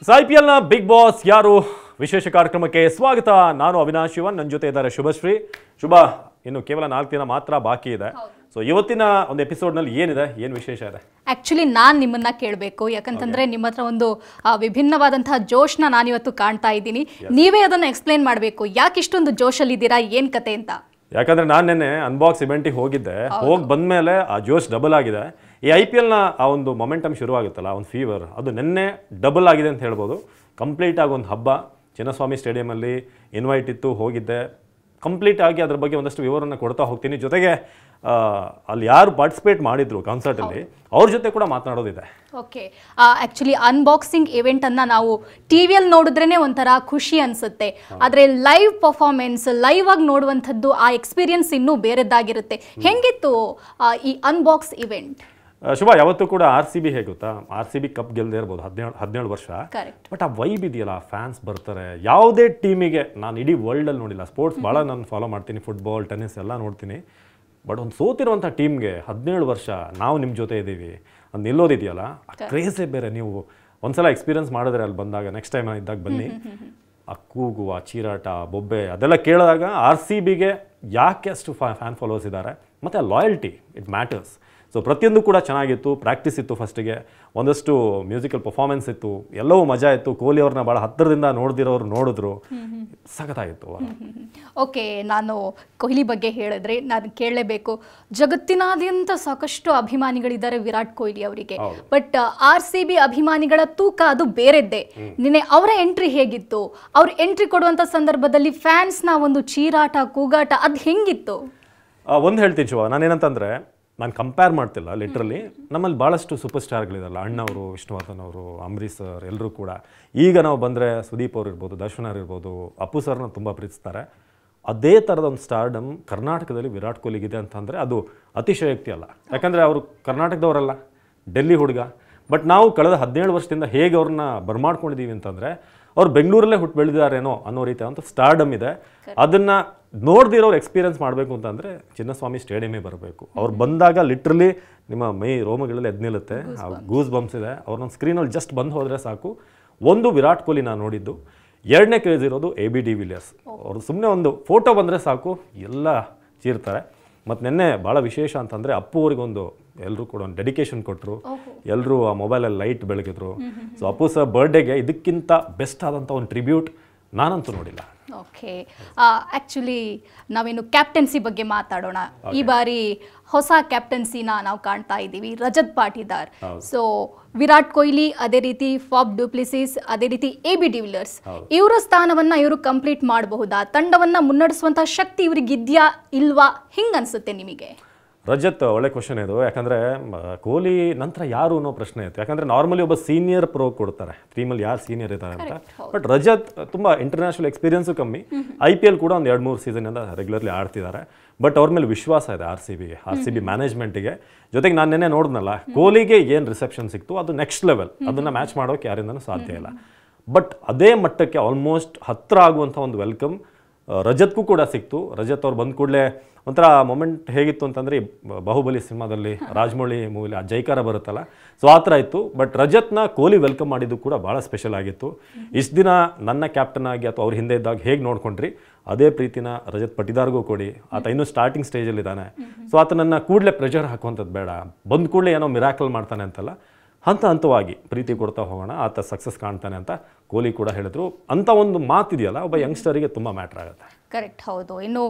ಐಪಿಎಲ್ನ big boss ಯಾರು ವಿಶೇಷ ಕಾರ್ಯಕ್ರಮಕ್ಕೆ ಸ್ವಾಗತ. ನಾನು ಅವಿನಾಶ್ ಶಿವನ್, ನನ್ನ ಜೊತೆ ಇದ್ದಾರೆ ಶುಭಶ್ರೀ. ಶುಭ, ಇನ್ನು ಕೇವಲ 4 ದಿನ ಮಾತ್ರ ಬಾಕಿ ಇದೆ. ಸೊ ಇವತ್ತಿನ ಒಂದು ಎಪಿಸೋಡ್ನಲ್ಲಿ ಏನಿದೆ, ಏನು ವಿಶೇಷ ಇದೆ? ಆಕ್ಚುಲಿ ನಾನು ನಿಮ್ಮನ್ನ ಕೇಳಬೇಕು, ಯಾಕಂತಂದ್ರೆ ನಿಮ್ಮ ಹತ್ರ ಒಂದು ವಿಭಿನ್ನವಾದಂತಹ ಜೋಶ್ನ ನಾನಿವತ್ತು ಕಾಣ್ತಾ ಇದ್ದೀನಿ. ನೀವೇ ಅದನ್ನು ಎಕ್ಸ್ಪ್ಲೇನ್ ಮಾಡಬೇಕು, ಯಾಕೆ ಇಷ್ಟೊಂದು ಜೋಶಲ್ಲಿ ಇದ್ದೀರಾ, ಏನು ಕತೆ ಅಂತ. ಯಾಕಂದ್ರೆ ನಾನು ನೆನ್ನೆ ಅನ್ಬಾಕ್ಸ್ ಇವೆಂಟಿಗೆ ಹೋಗಿದ್ದೆ. ಹೋಗಿ ಬಂದ್ಮೇಲೆ ಆ ಜೋಶ್ ಡಬಲ್ ಆಗಿದೆ. ಈ IPLನ ಆ ಒಂದು ಮೊಮೆಂಟಮ್ ಶುರುವಾಗುತ್ತಲ್ಲ, ಒಂದು ಫೀವರ್, ಅದು ನೆನ್ನೆ ಡಬಲ್ ಆಗಿದೆ ಅಂತ ಹೇಳ್ಬೋದು. ಕಂಪ್ಲೀಟ್ ಆಗಿ ಒಂದು ಹಬ್ಬ. ಚಿನ್ನಸ್ವಾಮಿ ಸ್ಟೇಡಿಯಮಲ್ಲಿ ಇನ್ವೈಟ್ ಇತ್ತು, ಹೋಗಿದ್ದೆ. ಕಂಪ್ಲೀಟ್ ಆಗಿ ಅದ್ರ ಬಗ್ಗೆ ಒಂದಷ್ಟು ವಿವರವನ್ನು ಕೊಡ್ತಾ ಹೋಗ್ತೀನಿ. ಜೊತೆಗೆ ಅಲ್ಲಿ ಯಾರು ಪಾರ್ಟಿಸಿಪೇಟ್ ಮಾಡಿದ್ರು ಕಾನ್ಸರ್ಟಲ್ಲಿ, ಅವ್ರ ಜೊತೆ ಕೂಡ ಮಾತನಾಡೋದಿದೆ. ಓಕೆ, ಆ್ಯಕ್ಚುಲಿ ಅನ್ಬಾಕ್ಸಿಂಗ್ ಇವೆಂಟ್ ಅನ್ನ ನಾವು ಟಿವಿಯಲ್ಲಿ ನೋಡಿದ್ರೇ ಒಂಥರ ಖುಷಿ ಅನ್ಸುತ್ತೆ, ಆದರೆ ಲೈವ್ ಪರ್ಫಾರ್ಮೆನ್ಸ್, ಲೈವ್ ಆಗಿ ನೋಡುವಂಥದ್ದು ಆ ಎಕ್ಸ್ಪೀರಿಯನ್ಸ್ ಇನ್ನೂ ಬೇರೆದ್ದಾಗಿರುತ್ತೆ. ಹೆಂಗಿತ್ತು ಈ ಅನ್ಬಾಕ್ಸ್ ಇವೆಂಟ್? ಶುಭ, ಯಾವತ್ತೂ ಕೂಡ RCB ಹೇಗೆ ಗೊತ್ತಾ, RCB ಕಪ್ ಗೆಲ್ಲದೆ ಇರ್ಬೋದು 17 ವರ್ಷ, ಬಟ್ ಆ ವೈಬ್ ಇದೆಯಲ್ಲ, ಫ್ಯಾನ್ಸ್ ಬರ್ತಾರೆ. ಯಾವುದೇ ಟೀಮಿಗೆ, ನಾನು ಇಡೀ ವರ್ಲ್ಡಲ್ಲಿ ನೋಡಿಲ್ಲ, ಸ್ಪೋರ್ಟ್ಸ್ ಭಾಳ ನಾನು ಫಾಲೋ ಮಾಡ್ತೀನಿ, ಫುಟ್ಬಾಲ್, ಟೆನ್ನಿಸ್ ಎಲ್ಲ ನೋಡ್ತೀನಿ, ಬಟ್ ಒಂದು ಸೋತಿರುವಂಥ ಟೀಮ್ಗೆ 17 ವರ್ಷ ನಾವು ನಿಮ್ಮ ಜೊತೆ ಇದ್ದೀವಿ ಅದು ನಿಲ್ಲೋದಿದೆಯಲ್ಲ, ಆ ಕ್ರೇಜೇ ಬೇರೆ. ನೀವು ಒಂದ್ಸಲ ಎಕ್ಸ್ಪೀರಿಯನ್ಸ್ ಮಾಡಿದ್ರೆ ಅಲ್ಲಿ ಬಂದಾಗ, ನೆಕ್ಸ್ಟ್ ಟೈಮ್ ಇದ್ದಾಗ ಬನ್ನಿ, ಆ ಕೂಗು, ಆ ಚೀರಾಟ, ಬೊಬ್ಬೆ ಅದೆಲ್ಲ ಕೇಳಿದಾಗ RCBಗೆ ಯಾಕೆ ಅಷ್ಟು ಫ್ಯಾನ್ ಫಾಲೋವರ್ಸ್ ಇದ್ದಾರೆ, ಮತ್ತು ಆ ಲಾಯಲ್ಟಿ, ಇಟ್ ಮ್ಯಾಟರ್ಸ್. ಸೊ ಪ್ರತಿಯೊಂದು ಕೂಡ ಚೆನ್ನಾಗಿತ್ತು. ಪ್ರಾಕ್ಟೀಸ್ ಇತ್ತು, ಫಸ್ಟಿಗೆ ಒಂದಷ್ಟು ಮ್ಯೂಸಿಕಲ್ ಪರ್ಫಾರ್ಮೆನ್ಸ್ ಇತ್ತು, ಎಲ್ಲವೂ ಮಜಾ ಇತ್ತು. ಕೊಹ್ಲಿ ಅವ್ರನ್ನ ಭಾಳ ಹತ್ತಿರದಿಂದ ನೋಡ್ದಿರೋರು ನೋಡಿದ್ರು, ಸಖತ್ತಾಗಿತ್ತು. ಓಕೆ, ನಾನು ಕೊಹ್ಲಿ ಬಗ್ಗೆ ಹೇಳಿದ್ರೆ ನಾನು ಕೇಳಲೇಬೇಕು. ಜಗತ್ತಿನಾದ್ಯಂತ ಸಾಕಷ್ಟು ಅಭಿಮಾನಿಗಳಿದ್ದಾರೆ ವಿರಾಟ್ ಕೊಹ್ಲಿ ಅವರಿಗೆ, ಬಟ್ RCB ಅಭಿಮಾನಿಗಳ ತೂಕ ಅದು ಬೇರೆದ್ದೇ. ನಿನ್ನೆ ಅವರ ಎಂಟ್ರಿ ಹೇಗಿತ್ತು? ಅವ್ರ ಎಂಟ್ರಿ ಕೊಡುವಂಥ ಸಂದರ್ಭದಲ್ಲಿ ಫ್ಯಾನ್ಸ್ನ ಒಂದು ಚೀರಾಟ, ಕೂಗಾಟ, ಅದು ಹೆಂಗಿತ್ತು? ಒಂದು ಹೇಳ್ತೀನಿ ಶಿವ, ನಾನೇನಂತಂದರೆ, ನಾನು ಕಂಪೇರ್ ಮಾಡ್ತಿಲ್ಲ, ಲಿಟ್ರಲಿ ನಮ್ಮಲ್ಲಿ ಭಾಳಷ್ಟು ಸೂಪರ್ ಸ್ಟಾರ್ಗಳಿರಲ್ಲ, ಅಣ್ಣವರು, ವಿಷ್ಣುವರ್ಧನ್ ಅವರು, ಅಂಬರೀಷ್ ಸರ್, ಎಲ್ಲರೂ ಕೂಡ. ಈಗ ನಾವು ಬಂದರೆ ಸುದೀಪ್ ಅವ್ರು ಇರ್ಬೋದು, ದರ್ಶನ್ ಅವ್ರು ಇರ್ಬೋದು, ಅಪ್ಪು ಸರ್ನ ತುಂಬ ಪ್ರೀತಿಸ್ತಾರೆ. ಅದೇ ಥರದ ಒಂದು ಸ್ಟಾರ್ಡಮ್ ಕರ್ನಾಟಕದಲ್ಲಿ ವಿರಾಟ್ ಕೊಹ್ಲಿಗಿದೆ ಅಂತಂದರೆ ಅದು ಅತಿಶಯೋಕ್ತಿ ಅಲ್ಲ. ಯಾಕಂದರೆ ಅವರು ಕರ್ನಾಟಕದವರಲ್ಲ, ಡೆಲ್ಲಿ ಹುಡುಗ. ಬಟ್ ನಾವು ಕಳೆದ 17 ವರ್ಷದಿಂದ ಹೇಗೆ ಅವ್ರನ್ನ ಬರ್ಮಾಡ್ಕೊಂಡಿದ್ದೀವಿ ಅಂತಂದರೆ, ಅವ್ರು ಬೆಂಗಳೂರಲ್ಲೇ ಹುಟ್ಟು ಬೆಳೆದಿದ್ದಾರೇನೋ ಅನ್ನೋ ರೀತಿ ಅಂತ ಸ್ಟಾರ್ಡಮ್ ಇದೆ. ಅದನ್ನು ನೋಡ್ದಿರೋರು ಎಕ್ಸ್ಪೀರಿಯನ್ಸ್ ಮಾಡಬೇಕು ಅಂತಂದರೆ ಚಿನ್ನಸ್ವಾಮಿ ಸ್ಟೇಡಿಯಮೇ ಬರಬೇಕು. ಅವ್ರು ಬಂದಾಗ ಲಿಟ್ರಲಿ ನಿಮ್ಮ ಮೈ ರೋಮಗಳಲ್ಲಿ ಎದ್ದು ನಿಲ್ಲುತ್ತೆ, ಗೂಸ್ ಬಂಪ್ಸ್ ಇದೆ. ಅವ್ರನ್ನೊಂದು ಸ್ಕ್ರೀನಲ್ಲಿ ಜಸ್ಟ್ ಬಂದು ಹೋದರೆ ಸಾಕು. ಒಂದು ವಿರಾಟ್ ಕೊಹ್ಲಿ ನಾನು ನೋಡಿದ್ದು. ಎರಡನೇ ಕ್ರೇಜ್ ಇರೋದು AB de Villiers. ಅವರು ಸುಮ್ಮನೆ ಒಂದು ಫೋಟೋ ಬಂದರೆ ಸಾಕು, ಎಲ್ಲ ಚೀರ್ತಾರೆ. ಮತ್ತು ನಿನ್ನೆ ಭಾಳ ವಿಶೇಷ ಅಂತಂದರೆ, ಅಪ್ಪು ಅವ್ರಿಗೊಂದು ಎಲ್ಲರೂ ಕೂಡ ಒಂದು ಡೆಡಿಕೇಶನ್ ಕೊಟ್ಟರು. ಎಲ್ಲರೂ ಆ ಮೊಬೈಲಲ್ಲಿ ಲೈಟ್ ಬೆಳಗಿದ್ರು. ಸೊ ಅಪ್ಪು ಸರ್ ಬರ್ಡೇಗೆ ಇದಕ್ಕಿಂತ ಬೆಸ್ಟ್ ಆದಂಥ ಒಂದು ಟ್ರಿಬ್ಯೂಟ್ ನಾನಂತೂ ನೋಡಿಲ್ಲ. ಓಕೆ, ಆ್ಯಕ್ಚುಲಿ ನಾವೇನು ಕ್ಯಾಪ್ಟನ್ಸಿ ಬಗ್ಗೆ ಮಾತಾಡೋಣ. ಈ ಬಾರಿ ಹೊಸ ಕ್ಯಾಪ್ಟನ್ಸಿನ ನಾವು ಕಾಣ್ತಾ ಇದ್ದೀವಿ, ರಜತ್ ಪಾಟಿದಾರ್. ಸೊ ವಿರಾಟ್ ಕೊಹ್ಲಿ, ಅದೇ ರೀತಿ ಫಾಫ್ ಡು ಪ್ಲೆಸಿಸ್, ಅದೇ ರೀತಿ AB de Villiers, ಇವರ ಸ್ಥಾನವನ್ನ ಇವರು ಕಂಪ್ಲೀಟ್ ಮಾಡಬಹುದಾ? ತಂಡವನ್ನ ಮುನ್ನಡೆಸುವಂತಹ ಶಕ್ತಿ ಇವರಿಗಿದ್ಯಾ ಇಲ್ವಾ? ಹಿಂಗ ಅನ್ಸುತ್ತೆ ನಿಮಗೆ? ರಜತ್, ಒಳ್ಳೆ ಕ್ವಶನ್ ಇದು. ಯಾಕಂದರೆ ಕೊಹ್ಲಿ ನಂತರ ಯಾರು ಅನ್ನೋ ಪ್ರಶ್ನೆ ಇತ್ತು. ಯಾಕಂದರೆ ನಾರ್ಮಲಿ ಒಬ್ಬ ಸೀನಿಯರ್ ಪ್ರೋ ಕೊಡ್ತಾರೆ, ಟೀಮಲ್ಲಿ ಯಾರು ಸೀನಿಯರ್ ಇದ್ದಾರೆ ಅಂತ. ಬಟ್ ರಜತ್ ತುಂಬ ಇಂಟರ್ನ್ಯಾಷನಲ್ ಎಕ್ಸ್ಪೀರಿಯನ್ಸು ಕಮ್ಮಿ. IPL ಕೂಡ ಒಂದು 2-3 ಸೀಸನಿಂದ ರೆಗ್ಯುಲರ್ಲಿ ಆಡ್ತಿದ್ದಾರೆ. ಬಟ್ ಅವ್ರ ಮೇಲೆ ವಿಶ್ವಾಸ ಇದೆ RCB ಮ್ಯಾನೇಜ್ಮೆಂಟಿಗೆ. ಜೊತೆಗೆ ನಾನು ನೆನ್ನೆ ನೋಡಿದ್ನಲ್ಲ, ಕೊಹ್ಲಿಗೆ ಏನು ರಿಸೆಪ್ಷನ್ ಸಿಕ್ತು ಅದು ನೆಕ್ಸ್ಟ್ ಲೆವೆಲ್. ಅದನ್ನು ಮ್ಯಾಚ್ ಮಾಡೋಕೆ ಯಾರಿಂದನೂ ಸಾಧ್ಯ ಇಲ್ಲ. ಬಟ್ ಅದೇ ಮಟ್ಟಕ್ಕೆ ಆಲ್ಮೋಸ್ಟ್ ಹತ್ತಿರ ಆಗುವಂಥ ಒಂದು ವೆಲ್ಕಮ್ ರಜತ್ಗೂ ಕೂಡ ಸಿಕ್ತು. ರಜತ್ ಅವ್ರು ಬಂದ ಕೂಡಲೇ ಒಂಥರ ಮೊಮೆಂಟ್ ಹೇಗಿತ್ತು ಅಂತಂದರೆ, ಬಾಹುಬಲಿ ಸಿನಿಮಾದಲ್ಲಿ ರಾಜಮೌಳಿ ಮೂವಿಲಿ ಆ ಜೈಕಾರ ಬರುತ್ತಲ್ಲ, ಸೊ ಆ ಥರ ಇತ್ತು. ಬಟ್ ರಜತ್ನ ಕೊಹ್ಲಿ ವೆಲ್ಕಮ್ ಮಾಡಿದ್ದು ಕೂಡ ಭಾಳ ಸ್ಪೆಷಲ್ ಆಗಿತ್ತು. ಇಷ್ಟು ದಿನ ನನ್ನ ಕ್ಯಾಪ್ಟನ್ ಆಗಿ ಅಥವಾ ಅವ್ರ ಹಿಂದೆ ಇದ್ದಾಗ ಹೇಗೆ ನೋಡ್ಕೊಂಡ್ರಿ, ಅದೇ ಪ್ರೀತಿನ ರಜತ್ ಪಾಟಿದಾರ್ಗೂ ಕೊಡಿ. ಆತ ಇನ್ನೂ ಸ್ಟಾರ್ಟಿಂಗ್ ಸ್ಟೇಜಲ್ಲಿದ್ದಾನೆ. ಸೊ ಆತನನ್ನು ಕೂಡಲೇ ಪ್ರೆಷರ್ ಹಾಕುವಂಥದ್ದು ಬೇಡ, ಬಂದ ಕೂಡಲೇ ಏನೋ ಮಿರಾಕಲ್ ಮಾಡ್ತಾನೆ ಅಂತಲ್ಲ, ಹಂತವಾಗಿ ಪ್ರೀತಿ ಕೊಡ್ತಾ ಹೋಗೋಣ, ಆತ ಸಕ್ಸಸ್ ಕಾಣ್ತಾನೆ ಅಂತ ಕೊಹ್ಲಿ ಕೂಡ ಹೇಳಿದ್ರು. ಅಂತ ಒಂದು ಮಾತಿದೆಯಲ್ಲ, ಒಬ್ಬ ಯಂಗ್ಸ್ಟರಿಗೆ ತುಂಬ ಮ್ಯಾಟ್ರ್ ಆಗುತ್ತೆ. ಕರೆಕ್ಟ್, ಹೌದು. ಇನ್ನು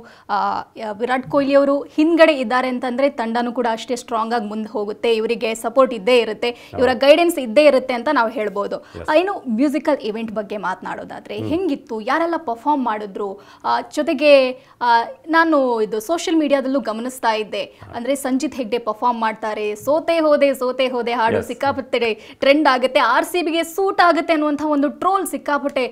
ವಿರಾಟ್ ಕೊಹ್ಲಿ ಅವರು ಹಿಂದ್ಗಡೆ ಇದ್ದಾರೆ ಅಂತಂದರೆ ತಂಡನೂ ಕೂಡ ಅಷ್ಟೇ ಸ್ಟ್ರಾಂಗ್ ಆಗಿ ಮುಂದೆ ಹೋಗುತ್ತೆ, ಇವರಿಗೆ ಸಪೋರ್ಟ್ ಇದ್ದೇ ಇರುತ್ತೆ, ಇವರ ಗೈಡೆನ್ಸ್ ಇದ್ದೇ ಇರುತ್ತೆ ಅಂತ ನಾವು ಹೇಳ್ಬೋದು. ಇನ್ನು ಮ್ಯೂಸಿಕಲ್ ಇವೆಂಟ್ ಬಗ್ಗೆ ಮಾತನಾಡೋದಾದರೆ ಹೆಂಗಿತ್ತು, ಯಾರೆಲ್ಲ ಪರ್ಫಾರ್ಮ್ ಮಾಡಿದ್ರು? ಜೊತೆಗೆ ನಾನು ಇದು ಸೋಷಿಯಲ್ ಮೀಡಿಯಾದಲ್ಲೂ ಗಮನಿಸ್ತಾ ಇದ್ದೆ, ಅಂದರೆ ಸಂಜಿತ್ ಹೆಗ್ಡೆ ಪರ್ಫಾರ್ಮ್ ಮಾಡ್ತಾರೆ, ಸೋತೆ ಹೋದೆ ಹಾಡು ಸಿಕ್ಕಾಪಟ್ಟೆ ಟ್ರೆಂಡ್ ಆಗುತ್ತೆ, RCBಗೆ ಸೂಟ್ ಆಗುತ್ತೆ ಅನ್ನುವಂಥ ಒಂದು ಟ್ರೋಲ್ ಸಿಕ್ಕಾಪಟ್ಟೆ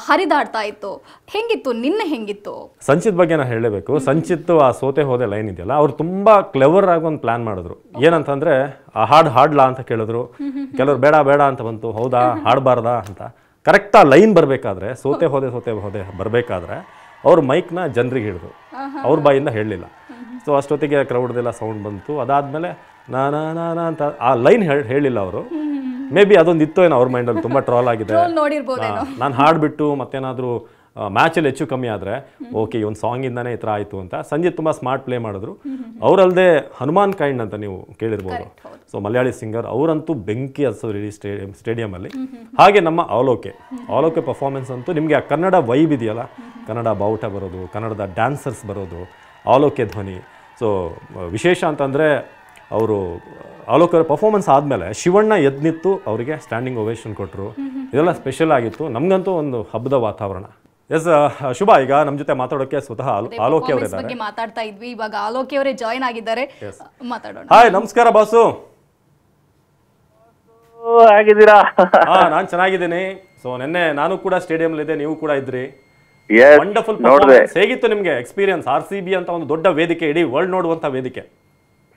ಹರಿದಾಡ್ತಾ ಇತ್ತು. ಹೆಂಗಿತ್ತು ನಿನ್ನೆ, ಹೆಂಗಿತ್ತು? ಸಂಚಿತ್ ಬಗ್ಗೆ ನಾನು ಹೇಳಲೇಬೇಕು. ಸಂಚಿತ್ ಆ ಸೋತೆ ಹೋದೆ ಲೈನ್ ಇದೆಯಲ್ಲ, ಅವ್ರು ತುಂಬ ಕ್ಲೆವರ್ ಆಗಿ ಒಂದು ಪ್ಲಾನ್ ಮಾಡಿದ್ರು. ಏನಂತಂದರೆ, ಆ ಹಾಡ್ಲಾ ಅಂತ ಕೇಳಿದ್ರು, ಕೆಲವರು ಬೇಡ ಅಂತ ಬಂತು, ಹೌದಾ ಹಾಡಬಾರ್ದಾ ಅಂತ. ಕರೆಕ್ಟ್ ಆ ಲೈನ್ ಬರಬೇಕಾದ್ರೆ, ಸೋತೆ ಹೋದೆ ಬರಬೇಕಾದ್ರೆ ಅವ್ರ ಮೈಕ್ನ ಜನರಿಗೆ ಹಿಡಿದು ಅವ್ರ ಬಾಯಿಂದ ಹೇಳಲಿಲ್ಲ. ಸೊ ಅಷ್ಟೊತ್ತಿಗೆ ಕ್ರೌಡ್ದೆಲ್ಲ ಸೌಂಡ್ ಬಂತು. ಅದಾದಮೇಲೆ ನಾ ಅಂತ ಆ ಲೈನ್ ಹೇಳಿಲ್ಲ ಅವರು. ಮೇ ಬಿ ಅದೊಂದು ಇತ್ತು ಏನೋ ಅವ್ರ ಮೈಂಡಲ್ಲಿ ತುಂಬ ಟ್ರಾಲ್ ಆಗಿದೆ. ನೋಡಿರ್ಬೋದೇನೋ. ನಾನು ಹಾಡ್ಬಿಟ್ಟು ಮತ್ತೇನಾದರೂ ಮ್ಯಾಚಲ್ಲಿ ಹೆಚ್ಚು ಕಮ್ಮಿ ಆದರೆ ಓಕೆ ಈ ಒಂದು ಸಾಂಗಿಂದಾನೇ ಈ ಥರ ಆಯಿತು ಅಂತ. ಸಂಜೀತ್ ತುಂಬ ಸ್ಮಾರ್ಟ್ ಪ್ಲೇ ಮಾಡಿದ್ರು. ಅವರಲ್ಲದೆ ಹನುಮಾನ್ ಕೈಂಡ್ ಅಂತ ನೀವು ಕೇಳಿರ್ಬೋದು. ಸೊ ಮಲಯಾಳಿ ಸಿಂಗರ್ ಅವರಂತೂ ಬೆಂಕಿ ಹಚ್ಚೋರು ಇಡೀ ಸ್ಟೇಡಿಯಮಲ್ಲಿ. ಹಾಗೆ ನಮ್ಮ ಆಲೋಕೆ ಪರ್ಫಾರ್ಮೆನ್ಸ್ ಅಂತೂ ನಿಮಗೆ ಆ ಕನ್ನಡ ವೈಬ್ ಇದೆಯಲ್ಲ, ಕನ್ನಡ ಬಾವುಟ ಬರೋದು, ಕನ್ನಡದ ಡ್ಯಾನ್ಸರ್ಸ್ ಬರೋದು, ಆಲೋಕೆ ಧ್ವನಿ. ಸೊ ವಿಶೇಷ ಅಂತಂದರೆ ಅವರು ಆಲೋಕೆ ಪರ್ಫಾರ್ಮೆನ್ಸ್ ಆದಮೇಲೆ ಶಿವಣ್ಣ ಎದ್ನಿತ್ತು ಅವರಿಗೆ ಸ್ಟ್ಯಾಂಡಿಂಗ್ ಓವೇಷನ್ ಕೊಟ್ಟರು. ಇದೆಲ್ಲ ಸ್ಪೆಷಲ್ ಆಗಿತ್ತು. ನಮಗಂತೂ ಒಂದು ಹಬ್ಬದ ವಾತಾವರಣ. ಎಸ್ ಶುಭ, ಈಗ ನಮ್ಮ ಜೊತೆ ಮಾತಾಡೋಕೆ ಸ್ವತಃ ಆಲೋಕೆ ಅವರಿದ್ದಾರೆ. ಮಾತಾಡ್ತಾ ಇದ್ವಿ, ಇವಾಗ ಆಲೋಕೆ ಅವರೇ ಜಾಯ್ನ್ ಆಗಿದ್ದಾರೆ, ಮಾತಾಡೋಣ. ಹಾಯ್, ನಮಸ್ಕಾರ ಬಾಸು. ಆಗಿದ್ದೀರಾ? ನಾನು ಚೆನ್ನಾಗಿದ್ದೀನಿ. ಸೊ ನಿನ್ನೆ ನಾನು ಕೂಡ ಸ್ಟೇಡಿಯಂ ಇದ್ದೆ, ನೀವು ಕೂಡ ಇದ್ರಿ. Wonderful performance. ಹೇಗಿತ್ತು ನಿಮ್ಗೆ ಎಕ್ಸ್ಪೀರಿಯನ್ಸ್? RCB ಅಂತ ಒಂದು ದೊಡ್ಡ ವೇದಿಕೆ, ಇಡೀ ವರ್ಲ್ಡ್ ನೋಡುವಂತ ವೇದಿಕೆ.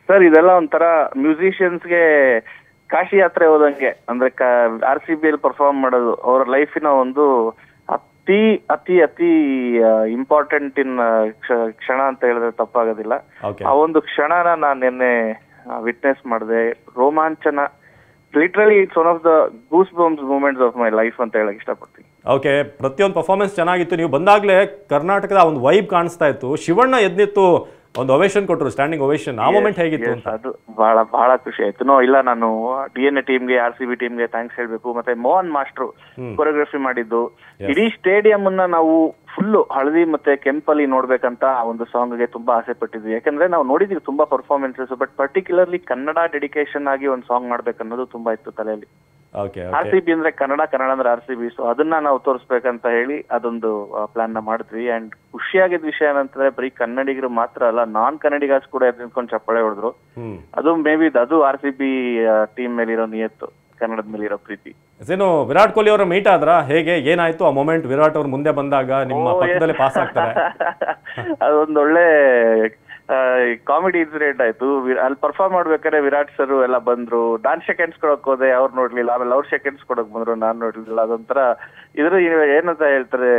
ಸರ್, ಇದೆಲ್ಲ ಒಂಥರ ಮ್ಯೂಸಿಷಿಯನ್ಸ್ಗೆ ಕಾಶಿ ಯಾತ್ರೆ ಹೋದಂಗೆ. ಅಂದ್ರೆ RCB ಅಲ್ಲಿ ಪರ್ಫಾರ್ಮ್ ಮಾಡೋದು ಅವರ ಲೈಫಿನ ಒಂದು ಅತಿ ಅತಿ ಅತಿ ಇಂಪಾರ್ಟೆಂಟ್ ಕ್ಷಣ ಅಂತ ಹೇಳಿದ್ರೆ ತಪ್ಪಾಗೋದಿಲ್ಲ. ಆ ಒಂದು ಕ್ಷಣನ ನಾನು ನಿನ್ನೆ ವಿಟ್ನೆಸ್ ಮಾಡಿದೆ. ರೋಮಾಂಚನ, literally it's one of the goose bumps moments of my life ಅಂತ ಹೇಳಕ್ ಇಷ್ಟಪಡ್ತೀನಿ. ಓಕೆ, ಪ್ರತಿಯೊಂದು ಪರ್ಫಾರ್ಮೆನ್ಸ್ ಚೆನ್ನಾಗಿತ್ತು. ನೀವು ಬಂದಾಗಲೇ ಕರ್ನಾಟಕದ ಒಂದು ವೈಬ್ ಕಾಣಿಸ್ತಾ ಇತ್ತು. ಶಿವಣ್ಣ ಎದ್ನಿತ್ತು, ಒಂದು ಒವೇಷನ್ ಕೊಟ್ಟರು, ಸ್ಟ್ಯಾಂಡಿಂಗ್ ಒವೇಷನ್. ಆ ಮೂಮೆಂಟ್ ಹೇಗಿತ್ತು? ಅದು ಬಹಳ ಬಹಳ ಖುಷಿ ಆಯ್ತು. ಇಲ್ಲ, ನಾನು DNA ಟೀಮ್ಗೆ, RCB ಟೀಮ್ಗೆ ಥ್ಯಾಂಕ್ಸ್ ಹೇಳ್ಬೇಕು. ಮತ್ತೆ ಮೋಹನ್ ಮಾಸ್ಟ್ರು ಕೊರಿಯೋಗ್ರಫಿ ಮಾಡಿದ್ದು. ಇಡೀ ಸ್ಟೇಡಿಯಂ ಅನ್ನ ನಾವು ಫುಲ್ ಹಳದಿ ಮತ್ತೆ ಕೆಂಪಲ್ಲಿ ನೋಡ್ಬೇಕಂತ ಒಂದು ಸಾಂಗ್ಗೆ ತುಂಬಾ ಆಸೆ ಪಟ್ಟಿದ್ವಿ. ಯಾಕಂದ್ರೆ ನಾವು ನೋಡಿದ್ವಿ ತುಂಬಾ performances, but particularly Kannada dedication ಆಗಿ ಒಂದು ಸಾಂಗ್ ಮಾಡ್ಬೇಕನ್ನೋದು ತುಂಬಾ ಇತ್ತು ತಲೆಯಲ್ಲಿ. RCB ಅಂದ್ರೆ ಕನ್ನಡ, ಕನ್ನಡ ಅಂದ್ರೆ RCB. ಸೊ ಅದನ್ನ ನಾವು ತೋರಿಸ್ಬೇಕಂತ ಹೇಳಿ ಅದೊಂದು ಪ್ಲಾನ್ ನ ಮಾಡಿದ್ವಿ. ಅಂಡ್ ಖುಷಿಯಾಗಿದ್ದ ವಿಷಯ ಏನಂತಂದ್ರೆ ಬರೀ ಕನ್ನಡಿಗರು ಮಾತ್ರ ಅಲ್ಲ, ನಾನ್ ಕನ್ನಡಿಗರ್ಸ್ ಕೂಡ ನಿಂತ್ಕೊಂಡು ಚಪ್ಪಾಳೆ ಹೊಡೆದ್ರು. ಅದು ಮೇ ಬಿ ಅದು RCB ಟೀಮ್ ಮೇಲಿರೋ ನಿಯತ್ತು, ಕನ್ನಡದ ಮೇಲಿರೋ ಪ್ರೀತಿ. ಏನು ವಿರಾಟ್ ಕೊಹ್ಲಿ ಅವರ ಮೀಟ್ ಆದ್ರ? ಹೇಗೆ, ಏನಾಯ್ತು ಆ ಮೊಮೆಂಟ್? ವಿರಾಟ್ ಅವ್ರು ಮುಂದೆ ಬಂದಾಗ ನಿಮ್ಮ ಪಕ್ಕದಲ್ಲೇ ಪಾಸ್ ಆಗ್ತಾರೆ. ಅದೊಂದೊಳ್ಳೆ ಕಾಮಿಡಿ ಇನ್ಸಿಡೆಂಟ್ ಆಯ್ತು. ಅಲ್ಲಿ ಪರ್ಫಾರ್ಮ್ ಮಾಡ್ಬೇಕಾದ್ರೆ ವಿರಾಟ್ ಸರ್ ಎಲ್ಲ ಬಂದ್ರು. ನಾನ್ ಸೆಕೆಂಡ್ಸ್ ಕೊಡಕ್ ಹೋದೆ, ಅವ್ರು ನೋಡ್ಲಿಲ್ಲ. ಆಮೇಲೆ ಅವ್ರು ಸೆಕೆಂಡ್ಸ್ ಕೊಡಕ್ ಬಂದ್ರು, ನಾನ್ ನೋಡ್ಲಿಲ್ಲ. ಅದೊಂಥರ ಇದ್ರ ಏನಂತ ಹೇಳ್ತಾರೆ,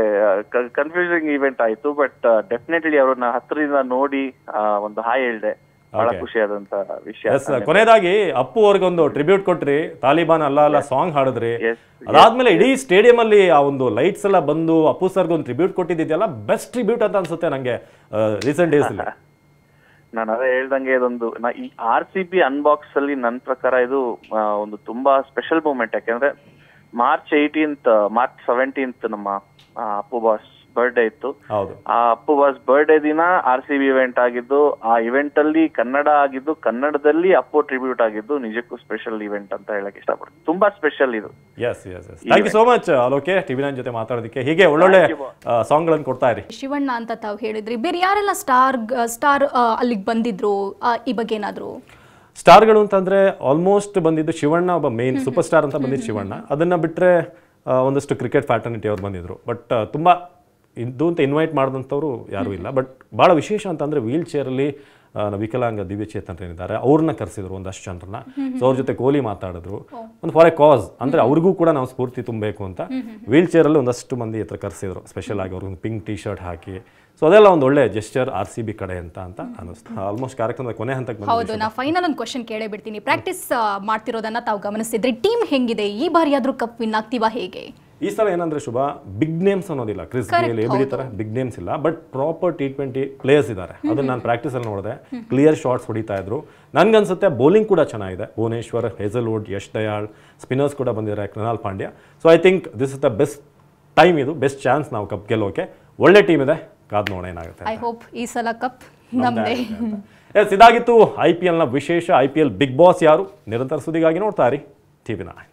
ಕನ್ಫ್ಯೂಸಿಂಗ್ ಈವೆಂಟ್ ಆಯ್ತು. ಬಟ್ ಡೆಫಿನೆಟ್ಲಿ ಅವ್ರನ್ನ ಹತ್ರದಿಂದ ನೋಡಿ ಒಂದು ಹಾಯ್ ಹೇಳ್ದೆ. ಬಹಳ ಖುಷಿಯಾದಂತ ವಿಷಯ. ಕೊನೆಯದಾಗಿ ಅಪ್ಪು ಅವ್ರಿಗೊಂದು ಟ್ರಿಬ್ಯೂಟ್ ಕೊಟ್ರಿ, ತಾಲಿಬಾನ್ ಅಲ್ಲ ಅಲ್ಲ ಸಾಂಗ್ ಹಾಡಿದ್ರಿ. ಅದಾದ್ಮೇಲೆ ಇಡೀ ಸ್ಟೇಡಿಯಂ ಅಲ್ಲಿ ಆ ಒಂದು ಲೈಟ್ಸ್ ಎಲ್ಲ ಬಂದು ಅಪ್ಪು ಸರ್ಗೆ ಒಂದು ಟ್ರಿಬ್ಯೂಟ್ ಕೊಟ್ಟಿದ್ದಿದೆಯಲ್ಲ, ಬೆಸ್ಟ್ ಟ್ರಿಬ್ಯೂಟ್ ಅಂತ ಅನ್ಸುತ್ತೆ ನಂಗೆ ರೀಸೆಂಟ್ ಡೇಸ್ ಅಲ್ಲಿ. ನಾನು ಅದೇ ಹೇಳ್ದಂಗೆ ಇದೊಂದು ಈ RCB ಅನ್ಬಾಕ್ಸ್ ಅಲ್ಲಿ ನನ್ನ ಪ್ರಕಾರ ಇದು ಒಂದು ತುಂಬಾ ಸ್ಪೆಷಲ್ ಮೂಮೆಂಟ್. ಯಾಕೆಂದ್ರೆ ಮಾರ್ಚ್ 17th ನಮ್ಮ ಅಪ್ಪು ಬಾಸ್ ಬರ್ಡೇ ಇತ್ತು. ಆ ಅಪ್ಪು ಬಾಸ್ ಬರ್ಡೇ ದಿನ RCB ಇವೆಂಟ್ ಆಗಿದ್ದು. ಆ ಇವೆಂಟ್ ಅಲ್ಲಿ ಕನ್ನಡ ಆಗಿದ್ದು, ಕನ್ನಡದಲ್ಲಿ ಅಪ್ಪು ಟ್ರಿಬ್ಯೂಟ್ ಆಗಿದ್ದು ನಿಜಕ್ಕೂ ಸ್ಪೆಷಲ್ ಇವೆಂಟ್ ಅಂತ ಹೇಳಕ್ ಇಷ್ಟಪಡ್ತೀನಿ. ತುಂಬಾ ಸ್ಪೆಷಲ್ ಇದು. ಥ್ಯಾಂಕ್ ಯು ಸೋ ಮಚ್ ಆಲೋಕೆ, TV9 ಜೊತೆ ಮಾತಾಡೋದಕ್ಕೆ. ಹೀಗೆ ಒಳ್ಳೊಳ್ಳೆ ಸಾಂಗ್ ಗಳನ್ನು ಕೊಡ್ತಾ ಇರಿ. ಶಿವಣ್ಣ ಅಂತ ತಾವು ಹೇಳಿದ್ರಿ, ಬೇರೆ ಯಾರೆಲ್ಲ ಸ್ಟಾರ್ ಅಲ್ಲಿಗೆ ಬಂದಿದ್ರು? ಈ ಬಗ್ಗೆ ಏನಾದ್ರು ಸ್ಟಾರ್ಗಳು ಅಂತಂದ್ರೆ ಆಲ್ಮೋಸ್ಟ್ ಬಂದಿದ್ದು ಶಿವಣ್ಣ, ಒಬ್ಬ ಮೇನ್ ಸೂಪರ್ ಸ್ಟಾರ್ ಅಂತ ಬಂದಿದ್ದು ಶಿವಣ್ಣ. ಅದನ್ನ ಬಿಟ್ರೆ ಒಂದಷ್ಟು ಕ್ರಿಕೆಟ್ ಫ್ಯಾಟರ್ನಿಟಿ ಅವ್ರು ಬಂದಿದ್ರು. ಬಟ್ ತುಂಬಾ ಇದು ಅಂತ ಇನ್ವೈಟ್ ಮಾಡಿದಂಥವ್ರು ಯಾರೂ ಇಲ್ಲ. ಬಟ್ ಭಾಳ ವಿಶೇಷ ಅಂತಂದರೆ ವೀಲ್ ಚೇರಲ್ಲಿ ವಿಕಲಾಂಗ ದಿವ್ಯಚೇತನ್ ಏನಿದ್ದಾರೆ ಅವ್ರನ್ನ ಕರೆಸಿದ್ರು ಒಂದಷ್ಟು ಜನರನ್ನ. ಸೊ ಅವ್ರ ಜೊತೆ ಕೊಹ್ಲಿ ಮಾತಾಡಿದ್ರು, ಒಂದು ಫಾರ್ ಎ ಕಾಸ್ ಅಂದರೆ ಅವ್ರಿಗೂ ಕೂಡ ನಾವು ಸ್ಫೂರ್ತಿ ತುಂಬಬೇಕು ಅಂತ ವೀಲ್ ಚೇರಲ್ಲಿ ಒಂದಷ್ಟು ಮಂದಿ ಹತ್ರ ಕರೆಸಿದ್ರು. ಸ್ಪೆಷಲ್ ಆಗಿ ಅವ್ರಿಗೆ ಪಿಂಕ್ T-ಶರ್ಟ್ ಹಾಕಿ. ಸೊ ಅದೆಲ್ಲ ಒಂದು ಒಳ್ಳೆ ಜೆಸ್ಚರ್ RCB ಕಡೆ ಅಂತ ಅನಿಸ್ತು. ಆಲ್ಮೋಸ್ಟ್ ಕಾರ್ಯಕ್ರಮದ ಕೊನೆ ಹಂತಕ್ಕೆ ಬಂದಿದೆ. ಹೌದು, ನಾ ಫೈನಲ್ ಒಂದು ಕ್ವಶನ್ ಕೇಳೇ ಬಿಡ್ತೀನಿ. ಪ್ರಾಕ್ಟೀಸ್ ಮಾಡ್ತಿರೋದನ್ನ ತಾವು ಗಮನಿಸಿದ್ರಿ, ಟೀಮ್ ಹೆಂಗಿದೆ? ಈ ಬಾರಿ ಆದ್ರೂ ಕಪ್ ವಿನ್ ಆಗ್ತೀವಾ ಹೇಗೆ? ಈ ಸಲ ಏನಂದ್ರೆ ಶುಭ, ಬಿಗ್ ನೇಮ್ಸ್ ಅನ್ನೋದಿಲ್ಲ. ಕ್ರಿಸ್ ಗೇಲ್ ಎಬಿಡಿ ತರ ಬಿಗ್ ನೇಮ್ಸ್ ಇಲ್ಲ, ಬಟ್ ಪ್ರಾಪರ್ T20 ಪ್ಲೇಯರ್ಸ್ ಇದ್ದಾರೆ. ಅದನ್ನ ನಾನು ಪ್ರಾಕ್ಟೀಸ್ ಅಲ್ಲಿ ನೋಡಿದೆ. ಕ್ಲಿಯರ್ ಶಾಟ್ಸ್ ಹೊಡಿತಾ ಇದ್ರು. ನನ್ಗನ್ಸುತ್ತೆ ಬೌಲಿಂಗ್ ಕೂಡ ಚೆನ್ನಾಗಿದೆ. ಭುವನೇಶ್ವರ್, ಹೇಜಲ್ವುಡ್, ಯಶ್ ದಯಾಳ್, ಸ್ಪಿನ್ನರ್ಸ್ ಕೂಡ ಬಂದಿದ್ದಾರೆ, Krunal Pandya. So I think this is the best time, ಇದು ಬೆಸ್ಟ್ ಚಾನ್ಸ್ ನಾವು ಕಪ್ ಗೆಲ್ಲೋಕೆ. ಒಳ್ಳೆ ಟೀಮ್ ಇದೆ, ಕಾದ್ ನೋಡೋಣ ಏನಾಗುತ್ತೆ. ಐ ಹೋಪ್ ಈ ಸಲ ಕಪ್ ನಮ್ದೇ. ಇದಾಗಿತ್ತು IPL ನ ವಿಶೇಷ. IPL ಬಿಗ್ ಬಾಸ್ ಯಾರು? ನಿರಂತರ ಸುದ್ದಿಗಾಗಿ ನೋಡ್ತಾ ಇರಿ TV9.